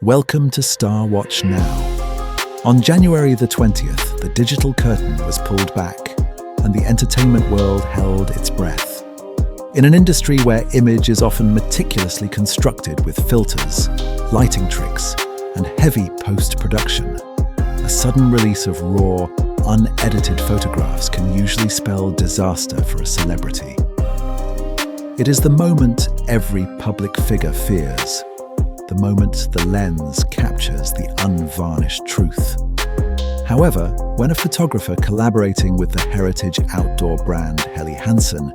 Welcome to StarWatch Now. On January the 20th, the digital curtain was pulled back, and the entertainment world held its breath. In an industry where image is often meticulously constructed with filters, lighting tricks, and heavy post-production, a sudden release of raw, unedited photographs can usually spell disaster for a celebrity. It is the moment every public figure fears, the moment the lens captures the unvarnished truth. However, when a photographer collaborating with the heritage outdoor brand Helly Hansen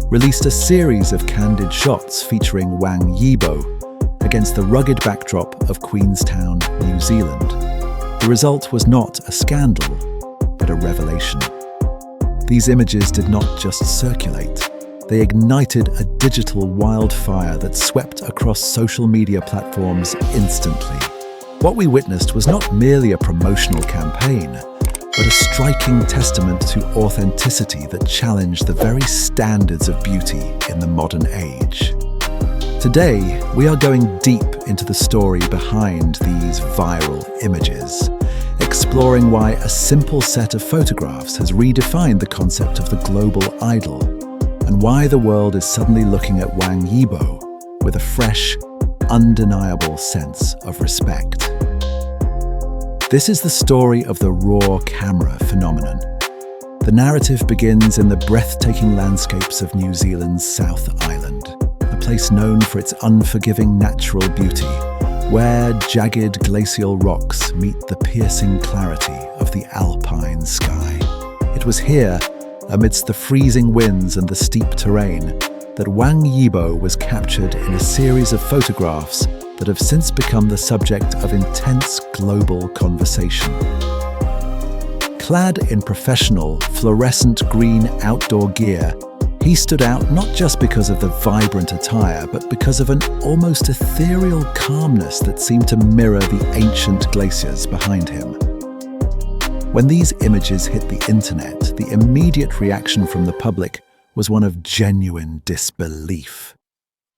released a series of candid shots featuring Wang Yibo against the rugged backdrop of Queenstown, New Zealand, the result was not a scandal, but a revelation. These images did not just circulate. They ignited a digital wildfire that swept across social media platforms instantly. What we witnessed was not merely a promotional campaign, but a striking testament to authenticity that challenged the very standards of beauty in the modern age. Today, we are going deep into the story behind these viral images, exploring why a simple set of photographs has redefined the concept of the global idol, and why the world is suddenly looking at Wang Yibo with a fresh, undeniable sense of respect. This is the story of the raw camera phenomenon. The narrative begins in the breathtaking landscapes of New Zealand's South Island, a place known for its unforgiving natural beauty, where jagged glacial rocks meet the piercing clarity of the alpine sky. It was here, amidst the freezing winds and the steep terrain, that Wang Yibo was captured in a series of photographs that have since become the subject of intense global conversation. Clad in professional, fluorescent green outdoor gear, he stood out not just because of the vibrant attire, but because of an almost ethereal calmness that seemed to mirror the ancient glaciers behind him. When these images hit the internet, the immediate reaction from the public was one of genuine disbelief.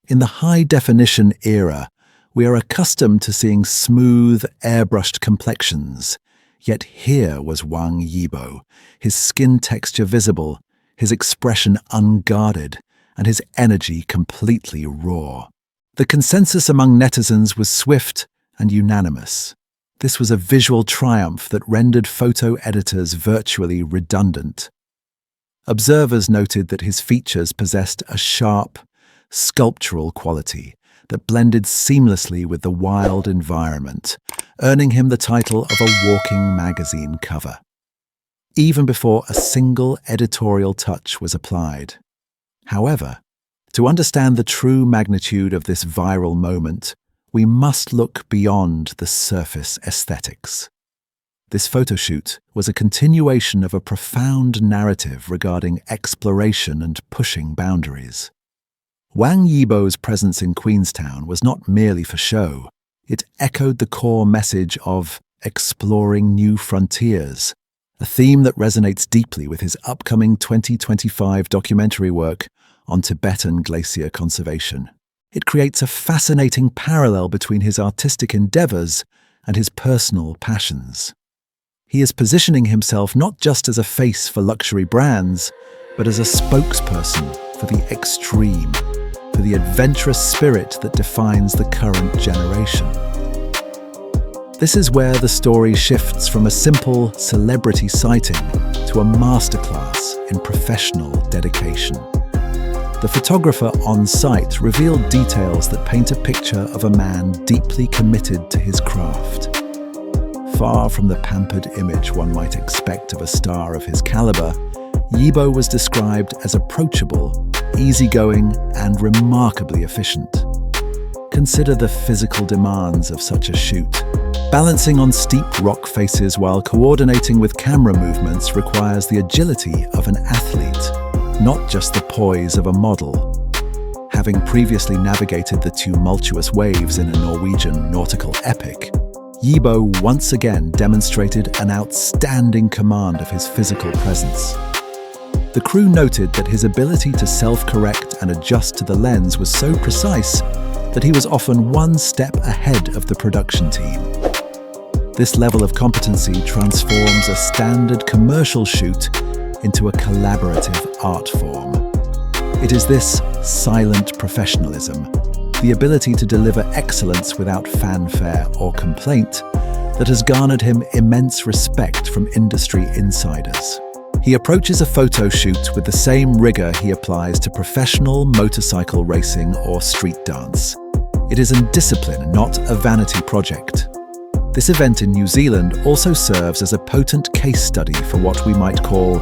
In the high-definition era, we are accustomed to seeing smooth, airbrushed complexions. Yet here was Wang Yibo, his skin texture visible, his expression unguarded, and his energy completely raw. The consensus among netizens was swift and unanimous. This was a visual triumph that rendered photo editors virtually redundant. Observers noted that his features possessed a sharp, sculptural quality that blended seamlessly with the wild environment, earning him the title of a walking magazine cover, even before a single editorial touch was applied. However, to understand the true magnitude of this viral moment, we must look beyond the surface aesthetics. This photoshoot was a continuation of a profound narrative regarding exploration and pushing boundaries. Wang Yibo's presence in Queenstown was not merely for show. It echoed the core message of exploring new frontiers, a theme that resonates deeply with his upcoming 2025 documentary work on Tibetan glacier conservation. It creates a fascinating parallel between his artistic endeavors and his personal passions. He is positioning himself not just as a face for luxury brands, but as a spokesperson for the extreme, for the adventurous spirit that defines the current generation. This is where the story shifts from a simple celebrity sighting to a masterclass in professional dedication. The photographer on site revealed details that paint a picture of a man deeply committed to his craft. Far from the pampered image one might expect of a star of his caliber, Yibo was described as approachable, easygoing, and remarkably efficient. Consider the physical demands of such a shoot. Balancing on steep rock faces while coordinating with camera movements requires the agility of an athlete, not just the poise of a model. Having previously navigated the tumultuous waves in a Norwegian nautical epic, Yibo once again demonstrated an outstanding command of his physical presence. The crew noted that his ability to self-correct and adjust to the lens was so precise that he was often one step ahead of the production team. This level of competency transforms a standard commercial shoot into a collaborative art form. It is this silent professionalism, the ability to deliver excellence without fanfare or complaint, that has garnered him immense respect from industry insiders. He approaches a photo shoot with the same rigor he applies to professional motorcycle racing or street dance. It is a discipline, not a vanity project. This event in New Zealand also serves as a potent case study for what we might call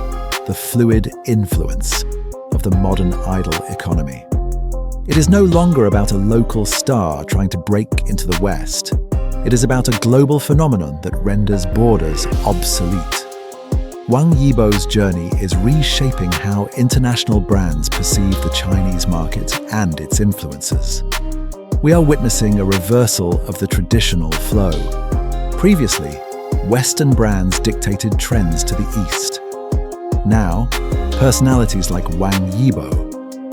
the fluid influence of the modern idol economy. It is no longer about a local star trying to break into the West. It is about a global phenomenon that renders borders obsolete. Wang Yibo's journey is reshaping how international brands perceive the Chinese market and its influences. We are witnessing a reversal of the traditional flow. Previously, Western brands dictated trends to the East. Now, personalities like Wang Yibo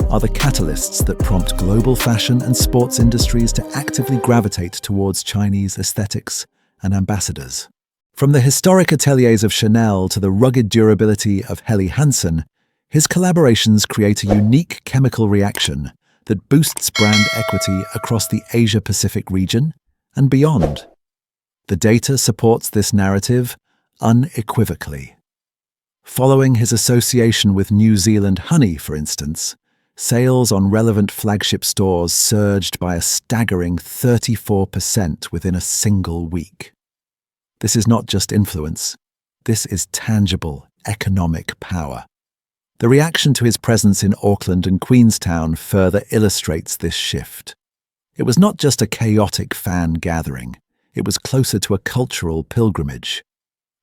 are the catalysts that prompt global fashion and sports industries to actively gravitate towards Chinese aesthetics and ambassadors. From the historic ateliers of Chanel to the rugged durability of Helly Hansen, his collaborations create a unique chemical reaction that boosts brand equity across the Asia-Pacific region and beyond. The data supports this narrative unequivocally. Following his association with New Zealand honey, for instance, sales on relevant flagship stores surged by a staggering 34% within a single week. This is not just influence. This is tangible economic power. The reaction to his presence in Auckland and Queenstown further illustrates this shift. It was not just a chaotic fan gathering. It was closer to a cultural pilgrimage.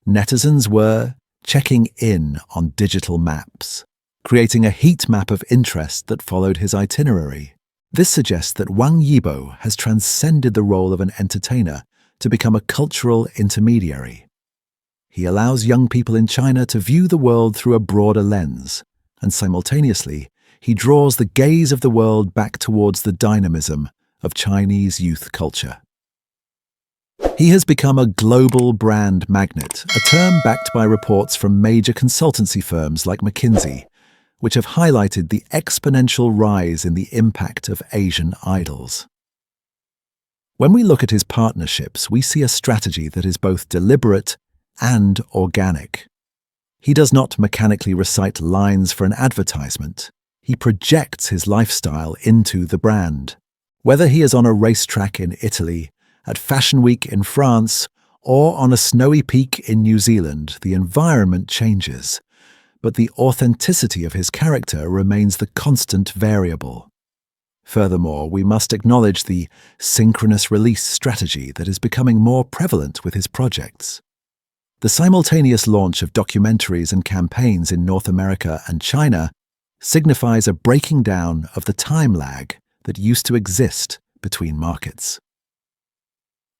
Netizens were checking in on digital maps, creating a heat map of interest that followed his itinerary. This suggests that Wang Yibo has transcended the role of an entertainer to become a cultural intermediary. He allows young people in China to view the world through a broader lens, and simultaneously, he draws the gaze of the world back towards the dynamism of Chinese youth culture. He has become a global brand magnet, a term backed by reports from major consultancy firms like McKinsey, which have highlighted the exponential rise in the impact of Asian idols. When we look at his partnerships, we see a strategy that is both deliberate and organic. He does not mechanically recite lines for an advertisement. He projects his lifestyle into the brand. Whether he is on a racetrack in Italy, at Fashion Week in France, or on a snowy peak in New Zealand, the environment changes, but the authenticity of his character remains the constant variable. Furthermore, we must acknowledge the synchronous release strategy that is becoming more prevalent with his projects. The simultaneous launch of documentaries and campaigns in North America and China signifies a breaking down of the time lag that used to exist between markets.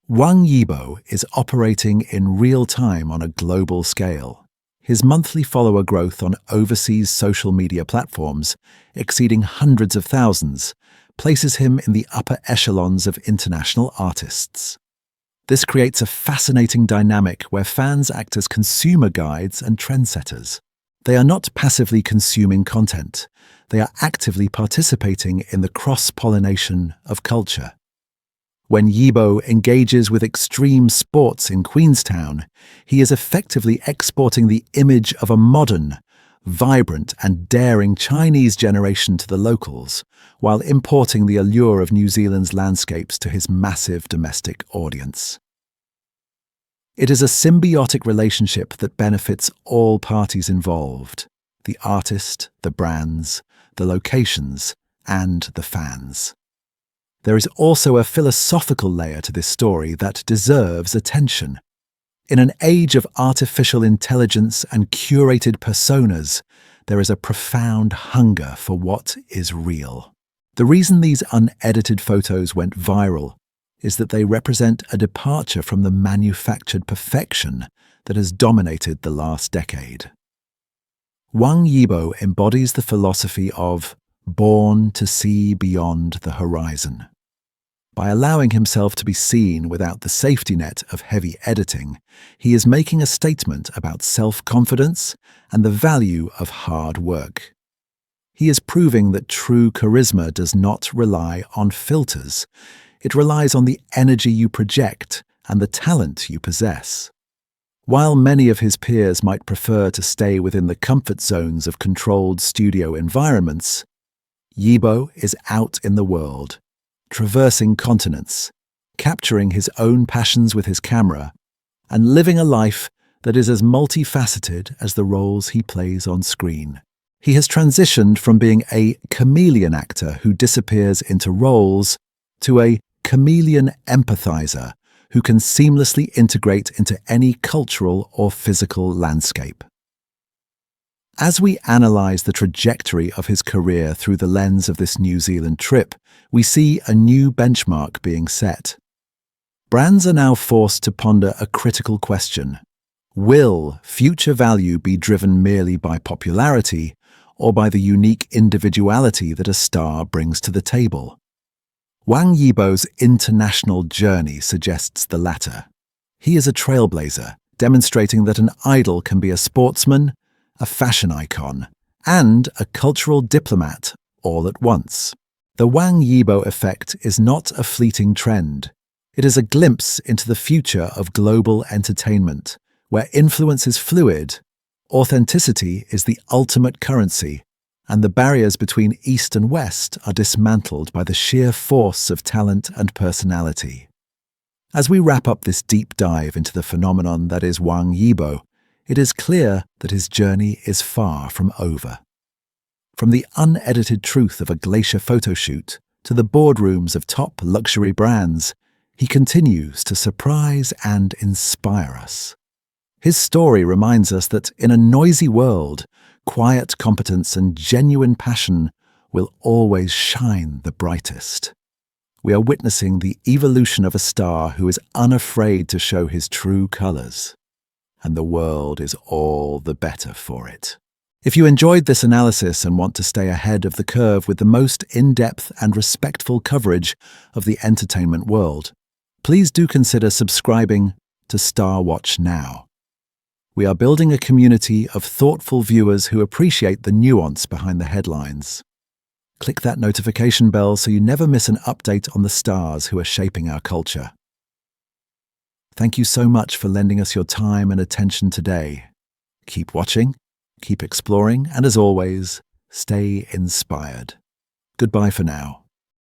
Wang Yibo is operating in real time on a global scale. His monthly follower growth on overseas social media platforms, exceeding hundreds of thousands, places him in the upper echelons of international artists. This creates a fascinating dynamic where fans act as consumer guides and trendsetters. They are not passively consuming content. They are actively participating in the cross-pollination of culture. When Yibo engages with extreme sports in Queenstown, he is effectively exporting the image of a modern, vibrant and daring Chinese generation to the locals, while importing the allure of New Zealand's landscapes to his massive domestic audience. It is a symbiotic relationship that benefits all parties involved: the artist, the brands, the locations, and the fans. There is also a philosophical layer to this story that deserves attention. In an age of artificial intelligence and curated personas, there is a profound hunger for what is real. The reason these unedited photos went viral is that they represent a departure from the manufactured perfection that has dominated the last decade. Wang Yibo embodies the philosophy of born to see beyond the horizon. By allowing himself to be seen without the safety net of heavy editing, he is making a statement about self-confidence and the value of hard work. He is proving that true charisma does not rely on filters. It relies on the energy you project and the talent you possess. While many of his peers might prefer to stay within the comfort zones of controlled studio environments, Yibo is out in the world, traversing continents, capturing his own passions with his camera, and living a life that is as multifaceted as the roles he plays on screen. He has transitioned from being a chameleon actor who disappears into roles to a chameleon empathizer who can seamlessly integrate into any cultural or physical landscape. As we analyze the trajectory of his career through the lens of this New Zealand trip, we see a new benchmark being set. Brands are now forced to ponder a critical question. Will future value be driven merely by popularity or by the unique individuality that a star brings to the table? Wang Yibo's international journey suggests the latter. He is a trailblazer, demonstrating that an idol can be a sportsman, a fashion icon, and a cultural diplomat all at once. The Wang Yibo effect is not a fleeting trend. It is a glimpse into the future of global entertainment, where influence is fluid, authenticity is the ultimate currency, and the barriers between East and West are dismantled by the sheer force of talent and personality. As we wrap up this deep dive into the phenomenon that is Wang Yibo, it is clear that his journey is far from over. From the unedited truth of a glacial photoshoot to the boardrooms of top luxury brands, he continues to surprise and inspire us. His story reminds us that in a noisy world, quiet competence and genuine passion will always shine the brightest. We are witnessing the evolution of a star who is unafraid to show his true colors, and the world is all the better for it. If you enjoyed this analysis and want to stay ahead of the curve with the most in-depth and respectful coverage of the entertainment world, please do consider subscribing to StarWatch Now. We are building a community of thoughtful viewers who appreciate the nuance behind the headlines. Click that notification bell so you never miss an update on the stars who are shaping our culture. Thank you so much for lending us your time and attention today. Keep watching, keep exploring, and as always, stay inspired. Goodbye for now.